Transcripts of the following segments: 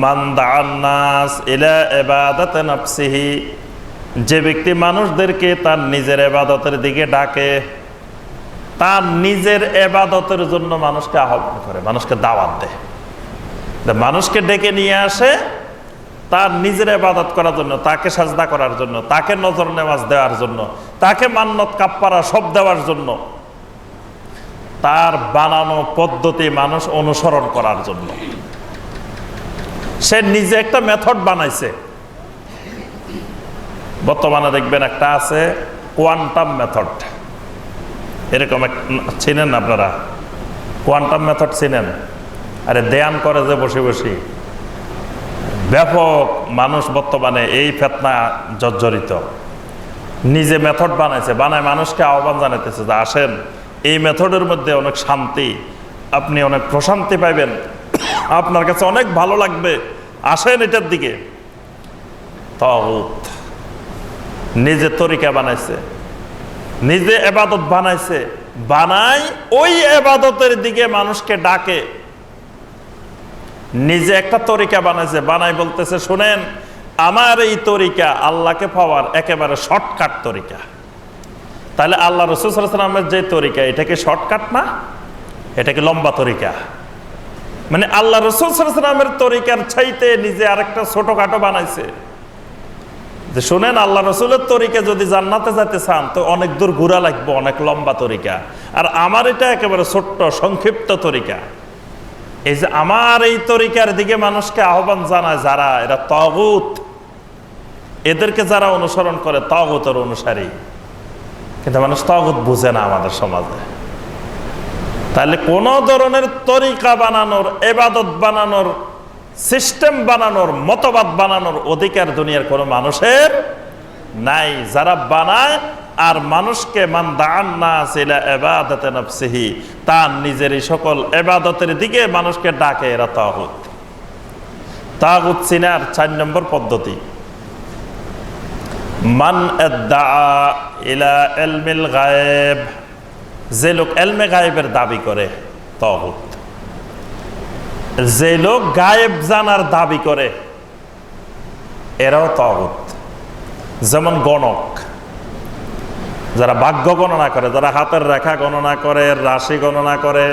মান দাআন নাস ইলা ইবাদাতি নাফসিহি, যে ব্যক্তি মানুষদেরকে তার নিজের ইবাদতের দিকে ডাকে, তার নিজের ইবাদতের জন্য মানুষকে আহ্বান করে, মানুষকে দাওয়াত দেয়, মানুষকে ডেকে নিয়ে আসে তার নিজের ইবাদত করার জন্য, তাকে সাজদা করার জন্য, তাকে নজর নেওয়াজ দেওয়ার জন্য, তাকে মান্নত কাপ্পারা সব দেওয়ার জন্য, তার বানানো পদ্ধতি মানুষ অনুসরণ করার জন্য। সে নিজে একটা মেথড বানাইছে। বর্তমানে দেখবেন একটা আছে কোয়ান্টাম মেথড, এরকম চিনেন আপনারা? কোয়ান্টাম মেথড চিনেন? আরে ধ্যান করে যে বসে বসে, ব্যাপক মানুষ বর্তমানে এই ফেতনা জর্জরিত। নিজে মেথড বানাইছে, বানায় মানুষকে আহ্বান জানাইতেছে যে আসেন, এই মেথডের মধ্যে অনেক শান্তি, আপনি অনেক প্রশান্তি পাইবেন, আপনার কাছে অনেক ভালো লাগবে, আসেন এটার দিকে। তাগুত নিজে তরিকা বানাইছে, নিজে ইবাদত বানাইছে, বানাই ওই ইবাদতের দিকে মানুষকে ডাকে। নিজে একটা তরিকা বানাইছে, বানাই বলতেছে শুনেন, আমার এই তরিকা আল্লাহকে পাওয়ার একেবারে শর্টকাট তরিকা। তাহলে আল্লাহ রাসূল সাল্লাল্লাহু আলাইহি ওয়াসাল্লামের যে তরিকা, এটা কি শর্টকাট না? এটা কি লম্বা তরিকা? মানে আল্লাহ রাসূল সাল্লাল্লাহু আলাইহি ওয়াসাল্লামের তরিকার চাইতে নিজে আরেকটা ছোটখাটো বানাইছে যে শুনেন, আল্লাহ রাসূলের তরিকা যদি জান্নাতে যেতে চান তো অনেক দূর ঘোরা লাগবে, অনেক লম্বা তরিকা, আর আমার এটা একেবারে ছোট্ট সংক্ষিপ্ত তরিকা। এই যে আমার এই তরিকার দিকে মানুষকে আহ্বান জানায় যারা, এরা তাগুত, এদেরকে যারা অনুসরণ করে তাগুতের অনুসারী। কিন্তু মানুষ তাগুত বুঝে না আমাদের সমাজে। তাহলে কোন ধরনের তরিকা বানানোর, ইবাদত বানানোর, সিস্টেম বানানোর, মতবাদ বানানোর অধিকার দুনিয়ার কোনো মানুষের নাই। যারা বানায় আর মানুষকে মান দাআন নাস ইলা ইবাদাতি নাফসিহি, তার নিজের এই সকল ইবাদতের দিকে মানুষকে ডাকে, এরা তাগুত। তাগুত চিনার 4 নম্বর পদ্ধতি, মান আদআ ইলা ইলমিল গায়ব, যে লোক ইলমে গায়েবের দাবি করে তাগুত। যে লোক গায়েব জানার দাবি করে এরাও তাগুত। যেমন গণক, যারা ভাগ্য গণনা করে, যারা হাতের রেখা গণনা করে, রাশি গণনা করে,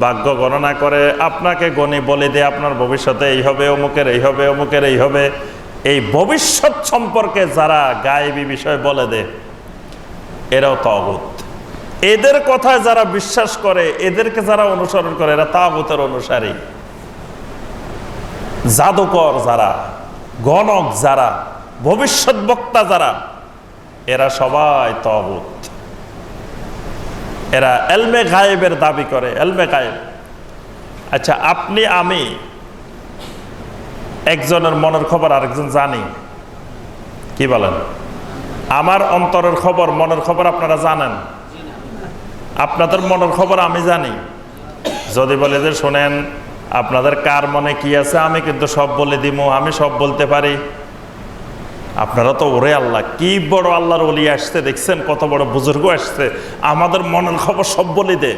ভাগ্য গণনা করে, আপনাকে গণি বলে দিয়ে আপনার ভবিষ্যতে এই হবে, অমুকের এই হবে, অমুকের এই হবে, এই ভবিষ্যৎ সম্পর্কে যারা গায়েবী বিষয় বলে দেয় এরাও তাগুত। এদের কথায় যারা বিশ্বাস করে, এদেরকে যারা অনুসরণ করে, এরা তাগুতের অনুসারী। জাদুকর যারা, গণক যারা, ভবিষ্যৎ বক্তা যারা, এরা সবাই তাগুত। এরা ইলমে গায়েবের দাবি করে, ইলমে গায়েব। আচ্ছা, আপনি আমি একজনের মনের খবর আরেকজন জানি, কি বলেন? আমার অন্তরের খবর, মনের খবর আপনারা জানেন, আপনাদের মনের খবর আমি জানি। যদি বলে যে শোনেন, আপনাদের কার মনে কি আছে আমি কিন্তু সব বলে দিব, আমি সব বলতে পারি, আপনারা তো ওরে আল্লাহ, কি বড় আল্লাহর ওলি আসছে দেখছেন, কত বড় বুজুর্গ আসছে, আমাদের মনের খবর সব বলে দে।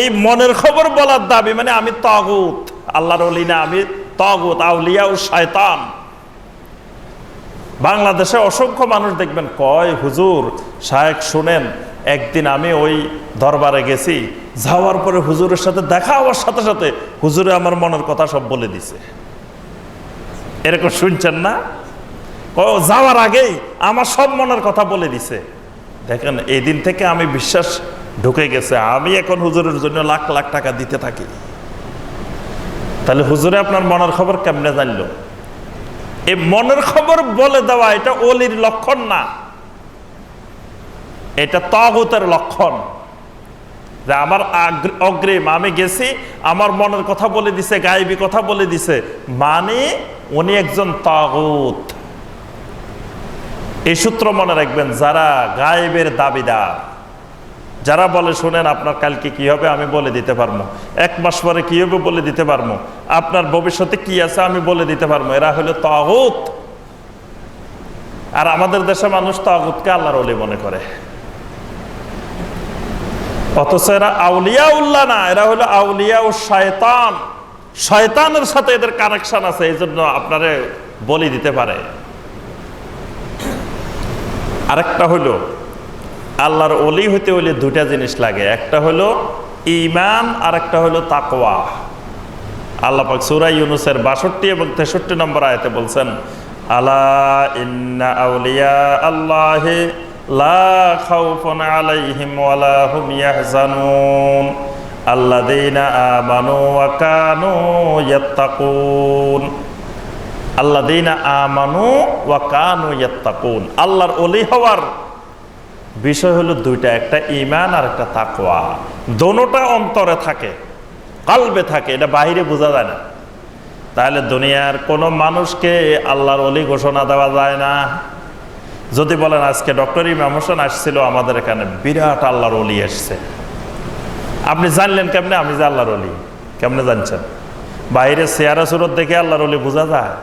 এই মনের খবর বলার দাবি মানে আমি তাগুত, আল্লাহর ওলি না, আমি তাগুত, আউলিয়া ও শয়তান। বাংলাদেশে অসংখ্য মানুষ দেখবেন কয়, হুজুর শায়েখ শুনেন, একদিন আমি ওই দরবারে গেছি, যাওয়ার পরে হুজুরের সাথে দেখা হওয়ার সাথে সাথে হুজুরে আমার মনের কথা সব বলে দিছে। এরকম শুনছেন না? যাওয়ার আগেই আমার সব মনের কথা বলে দিছে। দেখেন, এই দিন থেকে আমি বিশ্বাস ঢুকে গেছে, আমি এখন হুজুরের জন্য লাখ লাখ টাকা দিতে থাকি। তাহলে হুজুরে আপনার মনের খবর কেমনে জানলো? এই মনের খবর বলে দেওয়া এটা ওলির লক্ষণ না, এটা তাগুতের লক্ষণ। যে আমার অগ্রিম আমি গেছি, আমার মনের কথা বলে দিছে, গায়েবী কথা বলে দিছে, মানে উনি একজন তাগুত। এই সূত্র মনে রাখবেন, যারা গায়েবের দাবিদার, যারা বলে শুনেন আপনার কালকে কি হবে আমি বলে দিতে পারবো, 1 মাস পরে কি হবে বলে দিতে পারবো, আপনার ভবিষ্যতে কি আছে আমি বলে দিতে পারবো, এরা হলো তাগুত। আর আমাদের দেশে মানুষ তাগুতকে আল্লাহর ওলি মনে করে, অথচ এরা আউলিয়া উল্লাহ না, এরা হলো আউলিয়া ও শয়তান। শয়তানের সাথে এদের কানেকশন আছে, এই জন্য আপনারে বলি দিতে পারে। আরেকটা হলো আল্লাহর ওলি হইতে হইলে দুইটা জিনিস লাগে, একটা হলো ঈমান আর একটা হলো তাকওয়া। আল্লাহ পাক সূরা ইউনূসের 62 এবং 63 নম্বর আয়াতে বলছেন, আলা ইন্না আউলিয়া আল্লাহি লা খাউফুন আলাইহিম ওয়ালা হুম ইয়াহজানুন আল্লাযীনা আমানু ওয়া কানু ইয়াত্তাকুন। আল্লাযীনা আমানু ওয়া কানু ইয়াত্তাকুন, আল্লাহর ওলি হওয়ার বিষয় হলো দুইটা, একটা ঈমান আর একটা তাকওয়া। দোনোটা অন্তরে থাকে, কলবে থাকে, এটা বাইরে বোঝা যায় না। তাহলে দুনিয়ার কোনো মানুষকে আল্লাহর ওলি ঘোষণা দেওয়া যায় না। যদি বলেন আজকে ডক্টর ইমাম হোসেন আসছিল আমাদের এখানে, বিরাট আল্লাহর ওলি এসছে, আপনি জানলেন কেমনে আমি যে আল্লাহর ওলি? কেমনে জানছেন? বাইরে চেহারা সুরত দেখে আল্লাহর ওলি বোঝা যায়?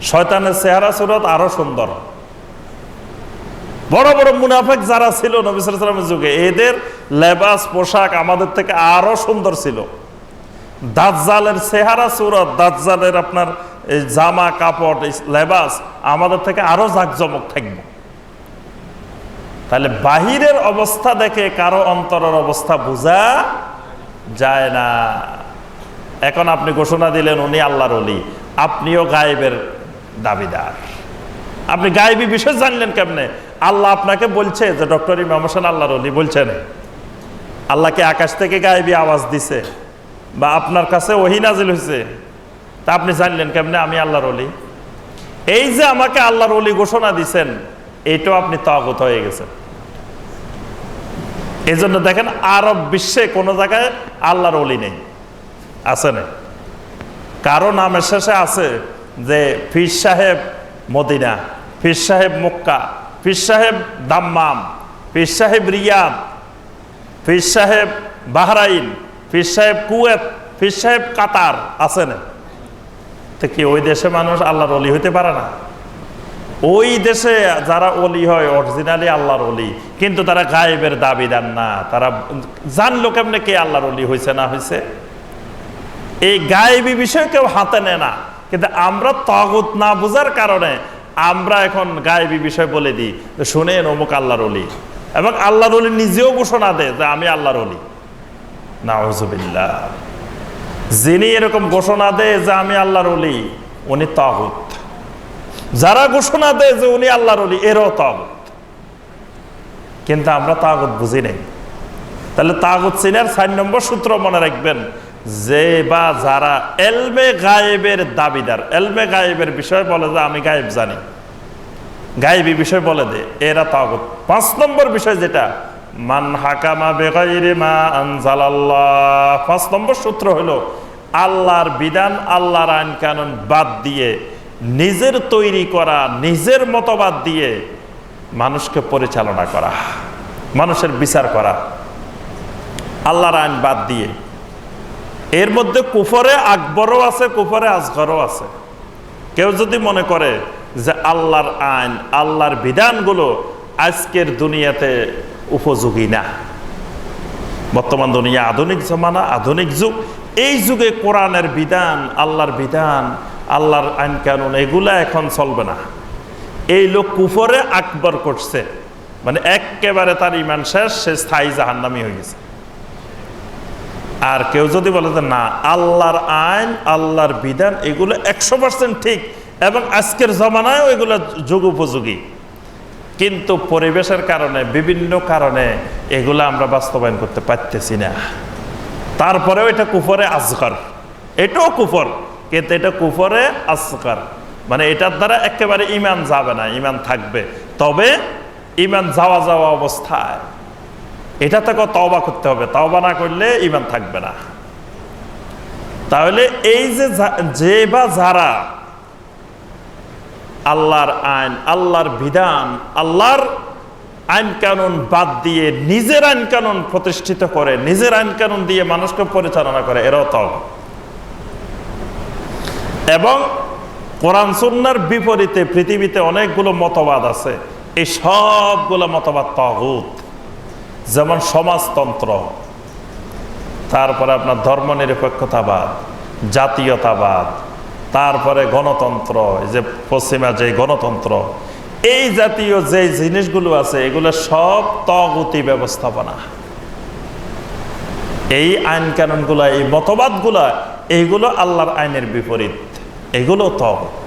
শয়তানের চেহারা সুরত আরো সুন্দর। বড় বড় মুনাফিক যারা ছিল নবী সাল্লাল্লাহু আলাইহি ওয়াসাল্লামের যুগে, এদের লেবাস পোশাক আমাদের থেকে আরো সুন্দর ছিল। দাজ্জালের চেহারা সুরত, দাজ্জালের আপনার এই জামা কাপড় লেবাস আমাদের থেকে আরো জাকজমক থাকবে। তাহলে বাহিরের অবস্থা দেখে কারো অন্তরের অবস্থা বোঝা যায় না। এখন আপনি ঘোষণা দিলেন উনি আল্লাহর ওলি, আপনিও গায়েবের দাবিদার। আপনি গায়েবী বিষয় জানলেন কেমনে? আল্লাহ আপনাকে বলছে যে ডক্টর ইমাম হোসেন আল্লাহর ওলি, বলছেন? আল্লাহকে আকাশ থেকে গায়েবী আওয়াজ দিছে বা আপনার কাছে ওহী নাজিল হয়েছে, তা আপনি জানলেন কেমনে আমি আল্লাহর ওলি? এই যে আমাকে আল্লাহর ওলি ঘোষণা দিছেন, এইটাও আপনি তাগুত হয়ে গেছেন। এই জন্য দেখেন আরব বিশ্বে কোনো জায়গায় আল্লাহর ওলি নেই, আছে না? কারো নামের শেষে আছে যে পীর সাহেব মদিনা, পীর সাহেব মক্কা, পীর সাহেব দাম্মাম, পীর সাহেব রিয়াদ, পীর সাহেব বাহরাইন, পীর সাহেব কুয়েত, পীর সাহেব কাতার, আছে না? তো কি ওই দেশে মানুষ আল্লাহর ওলি হইতে পারে না? ওই দেশে যারা ওলি হয় অরিজিনালি আল্লাহর ওলি, কিন্তু তারা গায়েবের দাবিদার না। তারা জানলো কেমনে কে আল্লাহর ওলি হয়েছে না হয়েছে? এই গায়েবী বিষয় কেউ হাতে নেয় না, কিন্তু আমরা তাগুত না বোঝার কারণে আমরা এখন গায়েবী বিষয় বলে দিই, শুনেন অমুক আল্লাহর ওলি, এবং আল্লাহর ওলি নিজেও ঘোষণা দেয় যে আমি আল্লাহর ওলি। নাউযুবিল্লাহ। যিনি এরকম ঘোষণা দেয় যে আমি আল্লাহর ওলি, উনি তাগুত। যারা ঘোষণা দেয় যে উনি আল্লাহর ওলি, এরও তাগুত। কিন্তু আমরা তাগুত বুঝি নাই। তাহলে তাগুত চিনার 4 নম্বর সূত্র মনে রাখবেন, যে বা যারা এলমে গায়েবের দাবিদার, এলমে গায়েবের বিষয় বলে যে আমি গায়েব জানি, গায়েবী বিষয় বলে দে, এরা তাগুত। 5 নম্বর বিষয় যেটা, মান হাকামা বিগাইরি মা আনজালাল্লাহ। 5 নম্বর সূত্র হলো আল্লাহর বিধান, আল্লাহর আইন কানুন বাদ দিয়ে, নিজের তৈরি করা নিজের মতবাদ দিয়ে মানুষকে পরিচালনা করা, মানুষের বিচার করা, আল্লাহর আইন বাদ দিয়ে। এর মধ্যে কুফরে আকবরও আছে, কুফরে আসগরও আছে। কেউ যদি মনে করে যে আল্লাহর আইন, আল্লাহর বিধানগুলো আজকের দুনিয়াতে উপযোগী না, বর্তমান দুনিয়া আধুনিক জমানা, আধুনিক যুগ, এই যুগে কোরআনের বিধান, আল্লাহর বিধান, আল্লাহর আইন কানুন এগুলা এখন চলবে না, এই লোক কুফরে আকবর করছে, মানে একেবারে তার ইমান শেষ, সে স্থায়ী জাহান্নামী হয়ে গেছে। আর কেউ যদি বলে যে না, আল্লাহর আইন, আল্লাহর বিধান এগুলো 100% ঠিক এবং আজকের জমানায়ও এগুলো যুগ উপযোগী, কিন্তু পরিবেশের কারণে, বিভিন্ন কারণে এগুলো আমরা বাস্তবায়ন করতে পারতেছি না, তারপরেও এটা কুফরে আসগর। এটাও কুফর, কিন্তু এটা কুফরে আসগর, মানে এটার দ্বারা একেবারে ইমান যাবে না, ইমান থাকবে, তবে ইমান যাওয়া যাওয়া অবস্থায় এটা থেকে তওবা করতে হবে, তওবা না করলে ইমান থাকবে না। তাহলে এই যে বা যারা আল্লাহর আইন, আল্লাহর বিধান, আল্লাহর আইন কানুন বাদ দিয়ে নিজের আইন কানুন প্রতিষ্ঠিত করে, নিজের আইন কানুন দিয়ে মানুষকে পরিচালনা করে, এরাও তাগুত। এবং কোরআন সুন্নাহর বিপরীতে পৃথিবীতে অনেকগুলো মতবাদ আছে, এই সবগুলো মতবাদ তাগুত। যেমন সমাজতন্ত্র, তারপরে আপনার ধর্মনিরপেক্ষতাবাদ, জাতীয়তাবাদ, তারপরে গণতন্ত্র, এই যে পশ্চিমা যে গণতন্ত্র, এই জাতীয় যে জিনিসগুলো আছে এগুলো সব তগুতি ব্যবস্থাপনা। এই আইন কানুনগুলা, এই মতবাদগুলা, এইগুলো আল্লাহর আইনের বিপরীত, এগুলো তগুত।